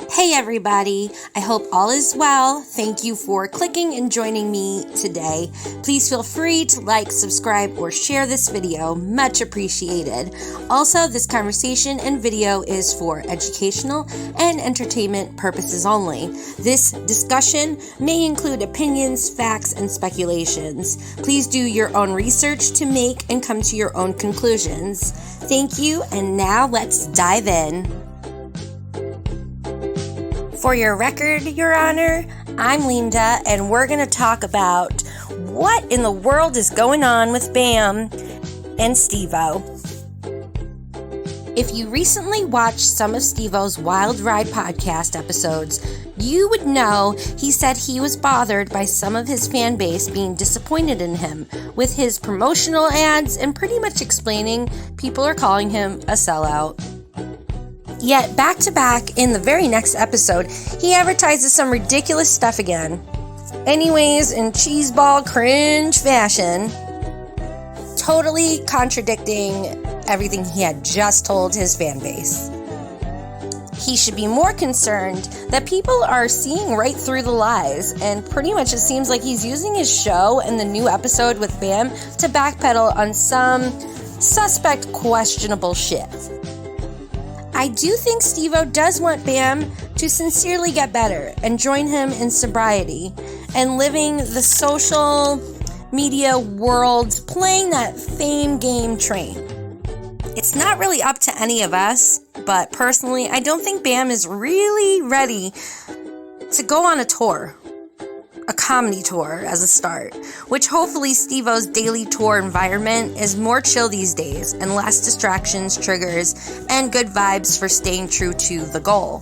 Hey everybody, I hope all is well. Thank you for clicking and joining me today. Please feel free to like, subscribe, or share this video. Much appreciated. Also, this conversation and video is for educational and entertainment purposes only. This discussion may include opinions, facts, and speculations. Please do your own research to make and come to your own conclusions. Thank you, and now let's dive in. For your record, Your Honor, I'm Linda, and we're going to talk about what in the world is going on with Bam and Steve-O. If you recently watched some of Steve-O's Wild Ride podcast episodes, you would know he said he was bothered by some of his fan base being disappointed in him with his promotional ads and pretty much explaining people are calling him a sellout. Yet, back to back, in the very next episode, he advertises some ridiculous stuff again. Anyways, in cheeseball cringe fashion, totally contradicting everything he had just told his fan base. He should be more concerned that people are seeing right through the lies, and pretty much it seems like he's using his show and the new episode with Bam to backpedal on some suspect questionable shit. I do think Steve-O does want Bam to sincerely get better and join him in sobriety and living the social media world, playing that fame game train. It's not really up to any of us, but personally, I don't think Bam is really ready to go on a tour. A comedy tour as a start, which hopefully Steve-O's daily tour environment is more chill these days and less distractions, triggers, and good vibes for staying true to the goal.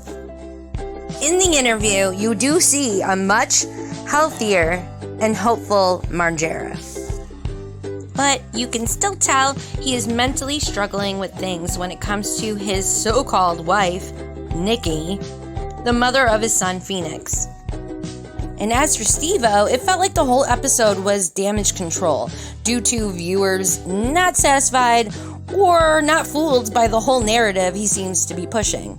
In the interview, you do see a much healthier and hopeful Margera. But you can still tell he is mentally struggling with things when it comes to his so-called wife, Nikki, the mother of his son, Phoenix. And as for Steve-O, it felt like the whole episode was damage control due to viewers not satisfied or not fooled by the whole narrative he seems to be pushing.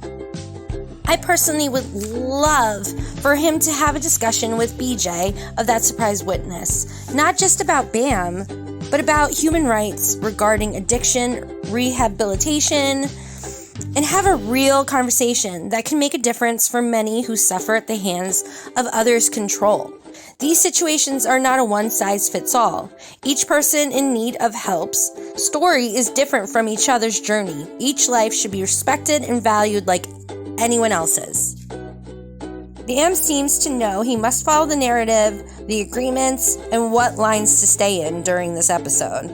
I personally would love for him to have a discussion with BJ of that surprise witness, not just about Bam, but about human rights regarding addiction, rehabilitation, and have a real conversation that can make a difference for many who suffer at the hands of others' control. These situations are not a one-size-fits-all. Each person in need of help's story is different from each other's journey. Each life should be respected and valued like anyone else's. Bam seems to know he must follow the narrative, the agreements, and what lines to stay in during this episode.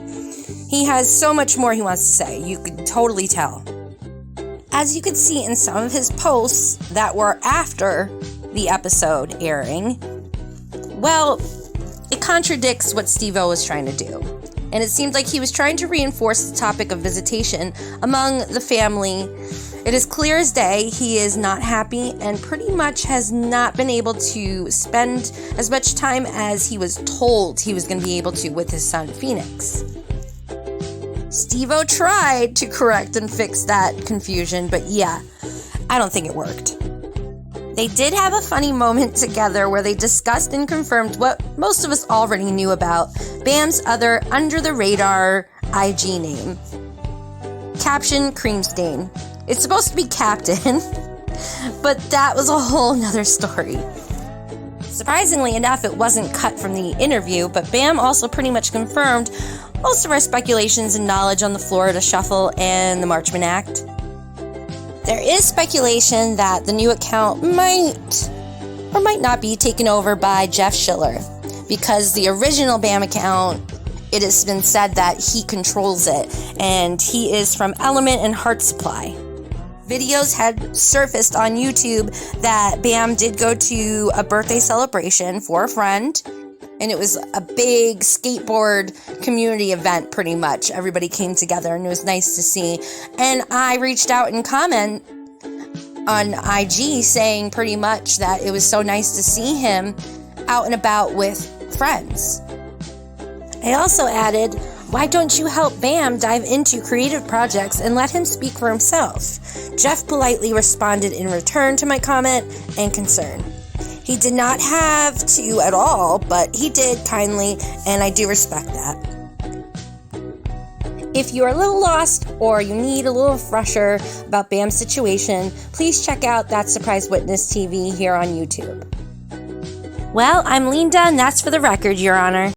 He has so much more he wants to say. You could totally tell. As you could see in some of his posts that were after the episode airing, well, it contradicts what Steve-O was trying to do. And it seemed like he was trying to reinforce the topic of visitation among the family. It is clear as day he is not happy and pretty much has not been able to spend as much time as he was told he was going to be able to with his son, Phoenix. Steve-O tried to correct and fix that confusion, but yeah, I don't think it worked. They did have a funny moment together where they discussed and confirmed what most of us already knew about Bam's other under-the-radar IG name. Caption Cream Stain. It's supposed to be Captain, but that was a whole nother story. Surprisingly enough, it wasn't cut from the interview, but Bam also pretty much confirmed most of our speculations and knowledge on the Florida Shuffle and the Marchman Act. There is speculation that the new account might or might not be taken over by Jeff Schiller, because the original Bam account, it has been said that he controls it, and he is from Element and Heart Supply. Videos had surfaced on YouTube that Bam did go to a birthday celebration for a friend, and it was a big skateboard community event pretty much. Everybody came together and it was nice to see. And I reached out and comment on IG saying pretty much that it was so nice to see him out and about with friends. I also added, Why don't you help Bam dive into creative projects and let him speak for himself? Jeff politely responded in return to my comment and concern. He did not have to at all, but he did kindly, and I do respect that. If you are a little lost or you need a little refresher about Bam's situation, please check out That Surprise Witness TV here on YouTube. Well, I'm Linda, and that's for the record, Your Honor.